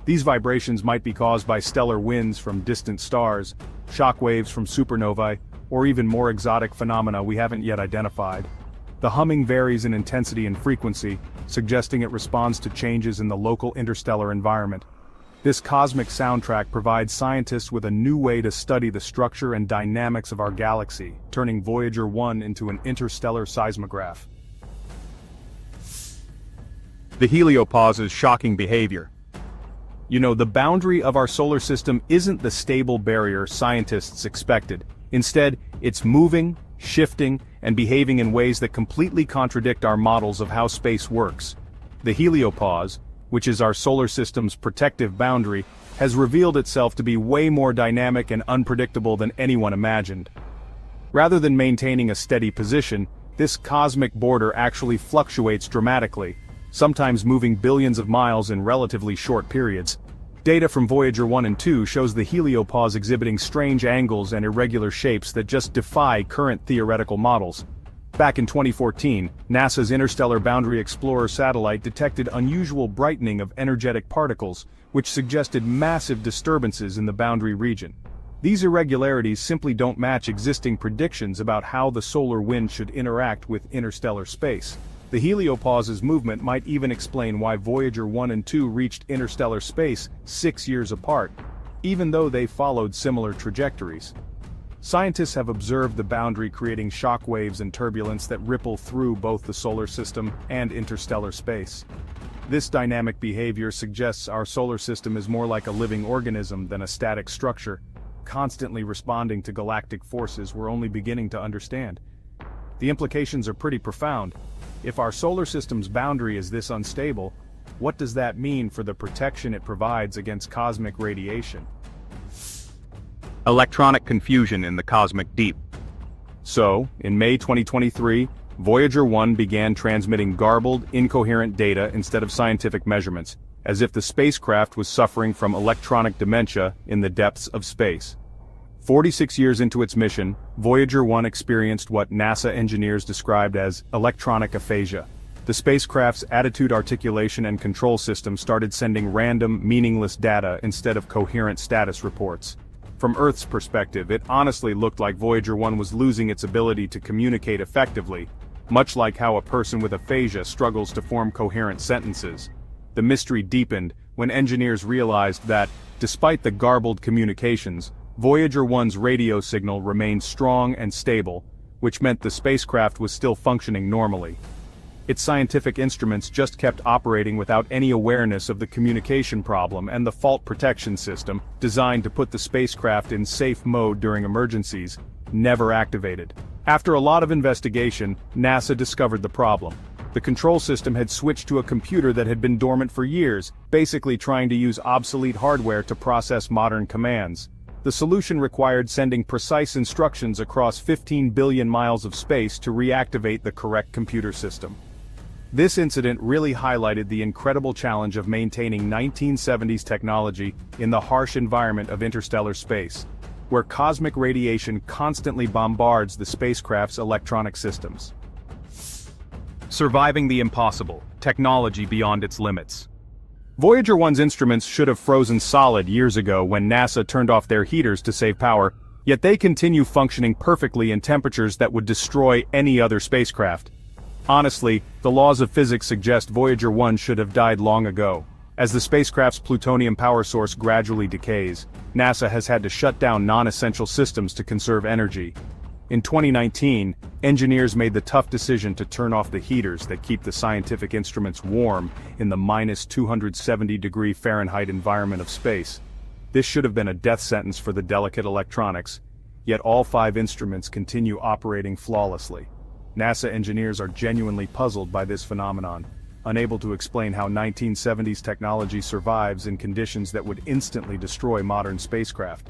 These vibrations might be caused by stellar winds from distant stars, shock waves from supernovae, or even more exotic phenomena we haven't yet identified. The humming varies in intensity and frequency, suggesting it responds to changes in the local interstellar environment. This cosmic soundtrack provides scientists with a new way to study the structure and dynamics of our galaxy, turning Voyager 1 into an interstellar seismograph. The heliopause's shocking behavior. The boundary of our solar system isn't the stable barrier scientists expected. Instead, it's moving, shifting, and behaving in ways that completely contradict our models of how space works. The heliopause, which is our solar system's protective boundary, has revealed itself to be way more dynamic and unpredictable than anyone imagined. Rather than maintaining a steady position, this cosmic border actually fluctuates dramatically, sometimes moving billions of miles in relatively short periods. Data from Voyager 1 and 2 shows the heliopause exhibiting strange angles and irregular shapes that just defy current theoretical models. Back in 2014, NASA's Interstellar Boundary Explorer satellite detected unusual brightening of energetic particles, which suggested massive disturbances in the boundary region. These irregularities simply don't match existing predictions about how the solar wind should interact with interstellar space. The heliopause's movement might even explain why Voyager 1 and 2 reached interstellar space 6 years apart, even though they followed similar trajectories. Scientists have observed the boundary creating shock waves and turbulence that ripple through both the solar system and interstellar space. This dynamic behavior suggests our solar system is more like a living organism than a static structure, constantly responding to galactic forces we're only beginning to understand. The implications are pretty profound. If our solar system's boundary is this unstable, what does that mean for the protection it provides against cosmic radiation? Electronic confusion in the cosmic deep. So, in May 2023, Voyager 1 began transmitting garbled, incoherent data instead of scientific measurements, as if the spacecraft was suffering from electronic dementia in the depths of space. 46 years into its mission, Voyager 1 experienced what NASA engineers described as electronic aphasia. The spacecraft's attitude articulation and control system started sending random, meaningless data instead of coherent status reports. From Earth's perspective, it honestly looked like Voyager 1 was losing its ability to communicate effectively, much like how a person with aphasia struggles to form coherent sentences. The mystery deepened when engineers realized that, despite the garbled communications, Voyager 1's radio signal remained strong and stable, which meant the spacecraft was still functioning normally. Its scientific instruments just kept operating without any awareness of the communication problem and the fault protection system, designed to put the spacecraft in safe mode during emergencies, never activated. After a lot of investigation, NASA discovered the problem. The control system had switched to a computer that had been dormant for years, basically trying to use obsolete hardware to process modern commands. The solution required sending precise instructions across 15 billion miles of space to reactivate the correct computer system. This incident really highlighted the incredible challenge of maintaining 1970s technology in the harsh environment of interstellar space, where cosmic radiation constantly bombards the spacecraft's electronic systems. Surviving the impossible, technology beyond its limits. Voyager 1's instruments should have frozen solid years ago when NASA turned off their heaters to save power, yet they continue functioning perfectly in temperatures that would destroy any other spacecraft. Honestly, the laws of physics suggest Voyager 1 should have died long ago. As the spacecraft's plutonium power source gradually decays, NASA has had to shut down non-essential systems to conserve energy. In 2019, engineers made the tough decision to turn off the heaters that keep the scientific instruments warm in the -270°F environment of space. This should have been a death sentence for the delicate electronics, yet all 5 instruments continue operating flawlessly. NASA engineers are genuinely puzzled by this phenomenon, unable to explain how 1970s technology survives in conditions that would instantly destroy modern spacecraft.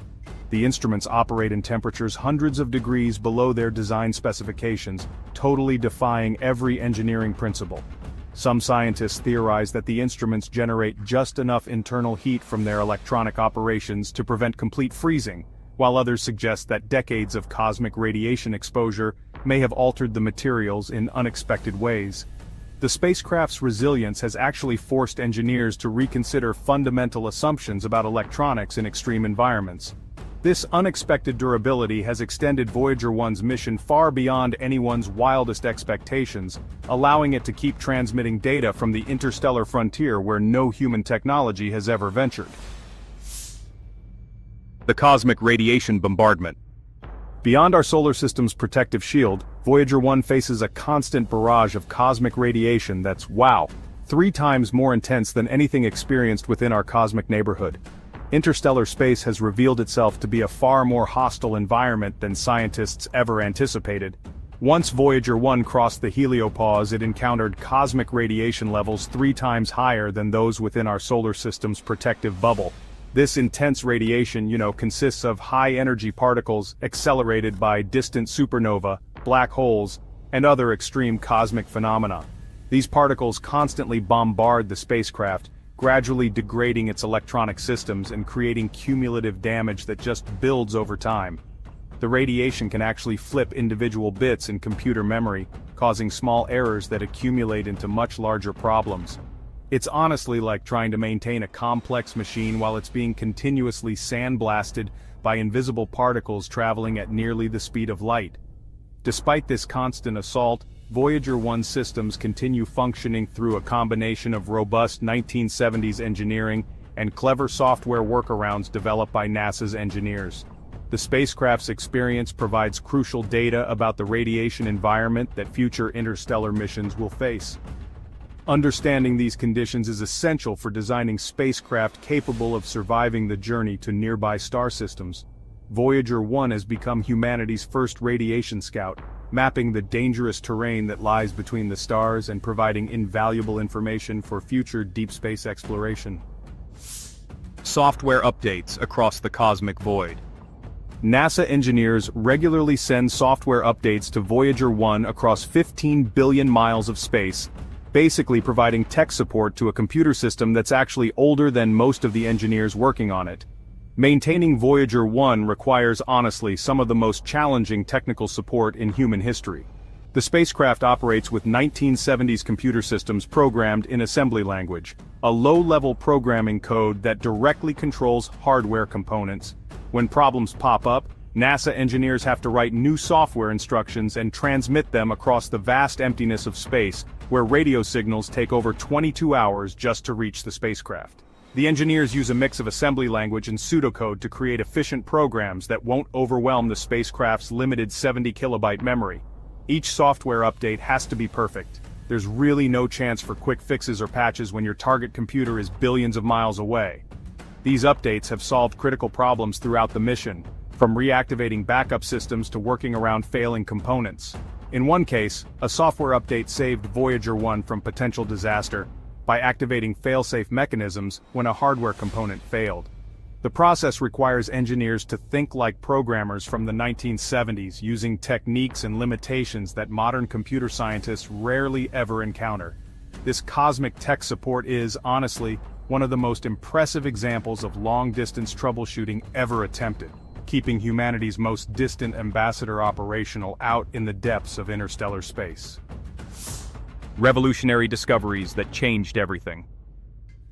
The instruments operate in temperatures hundreds of degrees below their design specifications, totally defying every engineering principle. Some scientists theorize that the instruments generate just enough internal heat from their electronic operations to prevent complete freezing, while others suggest that decades of cosmic radiation exposure may have altered the materials in unexpected ways. The spacecraft's resilience has actually forced engineers to reconsider fundamental assumptions about electronics in extreme environments. This unexpected durability has extended Voyager 1's mission far beyond anyone's wildest expectations, allowing it to keep transmitting data from the interstellar frontier where no human technology has ever ventured. The cosmic radiation bombardment. Beyond our solar system's protective shield, Voyager 1 faces a constant barrage of cosmic radiation that's, wow, 3 times more intense than anything experienced within our cosmic neighborhood. Interstellar space has revealed itself to be a far more hostile environment than scientists ever anticipated. Once Voyager 1 crossed the heliopause, it encountered cosmic radiation levels 3 times higher than those within our solar system's protective bubble. This intense radiation, consists of high-energy particles accelerated by distant supernova, black holes, and other extreme cosmic phenomena. These particles constantly bombard the spacecraft, gradually degrading its electronic systems and creating cumulative damage that just builds over time. The radiation can actually flip individual bits in computer memory, causing small errors that accumulate into much larger problems. It's honestly like trying to maintain a complex machine while it's being continuously sandblasted by invisible particles traveling at nearly the speed of light. Despite this constant assault, Voyager 1 systems continue functioning through a combination of robust 1970s engineering and clever software workarounds developed by NASA's engineers. The spacecraft's experience provides crucial data about the radiation environment that future interstellar missions will face. Understanding these conditions is essential for designing spacecraft capable of surviving the journey to nearby star systems. Voyager 1 has become humanity's first radiation scout, mapping the dangerous terrain that lies between the stars and providing invaluable information for future deep space exploration. Software updates across the cosmic void. NASA engineers regularly send software updates to Voyager 1 across 15 billion miles of space, basically providing tech support to a computer system that's actually older than most of the engineers working on it. Maintaining Voyager 1 requires honestly some of the most challenging technical support in human history. The spacecraft operates with 1970s computer systems programmed in assembly language, a low-level programming code that directly controls hardware components. When problems pop up, NASA engineers have to write new software instructions and transmit them across the vast emptiness of space, where radio signals take over 22 hours just to reach the spacecraft. The engineers use a mix of assembly language and pseudocode to create efficient programs that won't overwhelm the spacecraft's limited 70-kilobyte memory. Each software update has to be perfect. There's really no chance for quick fixes or patches when your target computer is billions of miles away. These updates have solved critical problems throughout the mission, from reactivating backup systems to working around failing components. In one case, a software update saved Voyager 1 from potential disaster by activating fail-safe mechanisms when a hardware component failed. The process requires engineers to think like programmers from the 1970s, using techniques and limitations that modern computer scientists rarely ever encounter. This cosmic tech support is, honestly, one of the most impressive examples of long-distance troubleshooting ever attempted, keeping humanity's most distant ambassador operational out in the depths of interstellar space. Revolutionary discoveries that changed everything.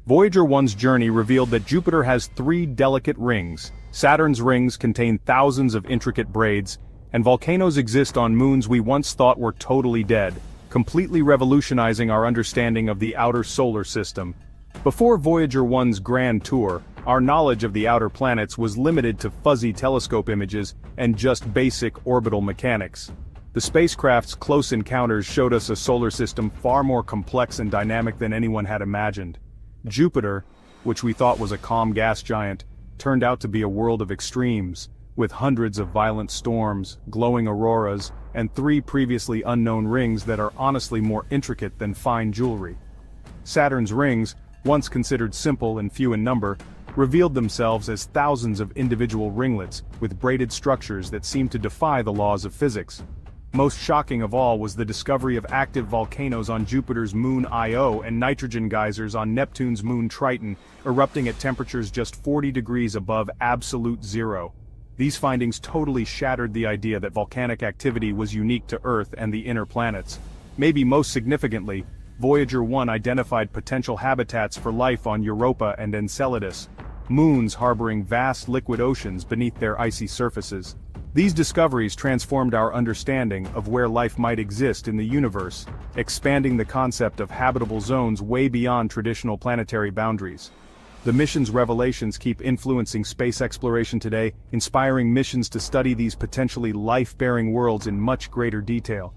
Voyager 1's journey revealed that Jupiter has 3 delicate rings. Saturn's rings contain thousands of intricate braids, and volcanoes exist on moons we once thought were totally dead, completely revolutionizing our understanding of the outer solar system. Before Voyager 1's grand tour, our knowledge of the outer planets was limited to fuzzy telescope images and just basic orbital mechanics. The spacecraft's close encounters showed us a solar system far more complex and dynamic than anyone had imagined. Jupiter, which we thought was a calm gas giant, turned out to be a world of extremes, with hundreds of violent storms, glowing auroras, and 3 previously unknown rings that are honestly more intricate than fine jewelry. Saturn's rings, once considered simple and few in number, revealed themselves as thousands of individual ringlets with braided structures that seemed to defy the laws of physics. Most shocking of all was the discovery of active volcanoes on Jupiter's moon Io and nitrogen geysers on Neptune's moon Triton, erupting at temperatures just 40 degrees above absolute zero. These findings totally shattered the idea that volcanic activity was unique to Earth and the inner planets. Maybe most significantly, Voyager 1 identified potential habitats for life on Europa and Enceladus, moons harboring vast liquid oceans beneath their icy surfaces. These discoveries transformed our understanding of where life might exist in the universe, expanding the concept of habitable zones way beyond traditional planetary boundaries. The mission's revelations keep influencing space exploration today, inspiring missions to study these potentially life-bearing worlds in much greater detail.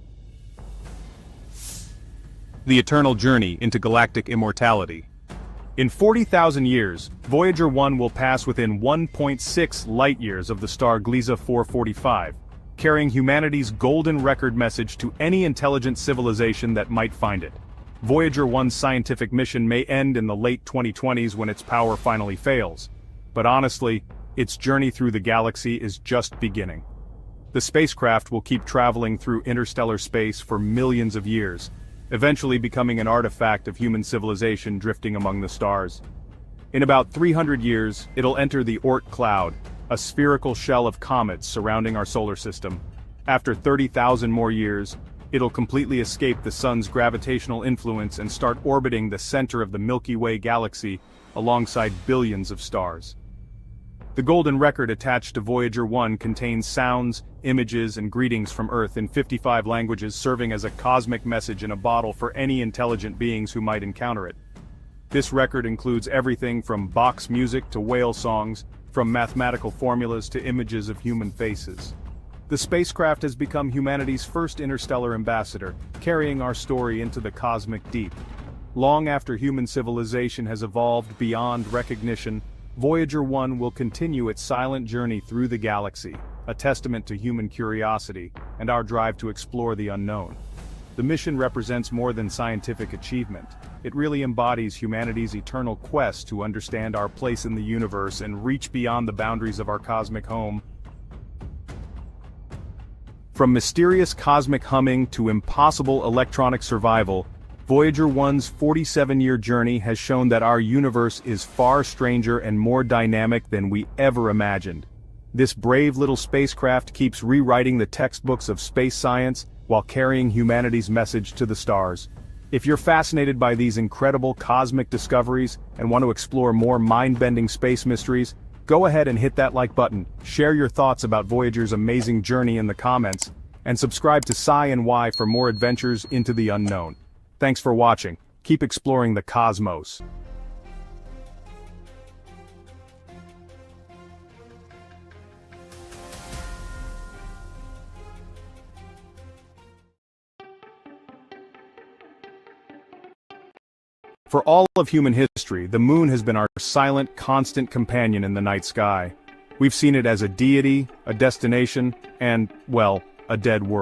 The eternal journey into galactic immortality. In 40,000 years, Voyager 1 will pass within 1.6 light-years of the star Gliese 445, carrying humanity's golden record message to any intelligent civilization that might find it. Voyager 1's scientific mission may end in the late 2020s when its power finally fails. But honestly, its journey through the galaxy is just beginning. The spacecraft will keep traveling through interstellar space for millions of years, eventually becoming an artifact of human civilization drifting among the stars. In about 300 years, it'll enter the Oort cloud, a spherical shell of comets surrounding our solar system. After 30,000 more years, it'll completely escape the sun's gravitational influence and start orbiting the center of the Milky Way galaxy alongside billions of stars. The golden record attached to Voyager 1 contains sounds, images, and greetings from Earth in 55 languages, serving as a cosmic message in a bottle for any intelligent beings who might encounter it. This record includes everything from Bach's music to whale songs, from mathematical formulas to images of human faces. The spacecraft has become humanity's first interstellar ambassador, carrying our story into the cosmic deep. Long after human civilization has evolved beyond recognition, Voyager 1 will continue its silent journey through the galaxy, a testament to human curiosity and our drive to explore the unknown. The mission represents more than scientific achievement. It really embodies humanity's eternal quest to understand our place in the universe and reach beyond the boundaries of our cosmic home. From mysterious cosmic humming to impossible electronic survival, Voyager 1's 47-year journey has shown that our universe is far stranger and more dynamic than we ever imagined. This brave little spacecraft keeps rewriting the textbooks of space science while carrying humanity's message to the stars. If you're fascinated by these incredible cosmic discoveries and want to explore more mind-bending space mysteries, go ahead and hit that like button, share your thoughts about Voyager's amazing journey in the comments, and subscribe to Sci and Y for more adventures into the unknown. Thanks for watching. Keep exploring the cosmos. For all of human history, the moon has been our silent, constant companion in the night sky. We've seen it as a deity, a destination, and, well, a dead world.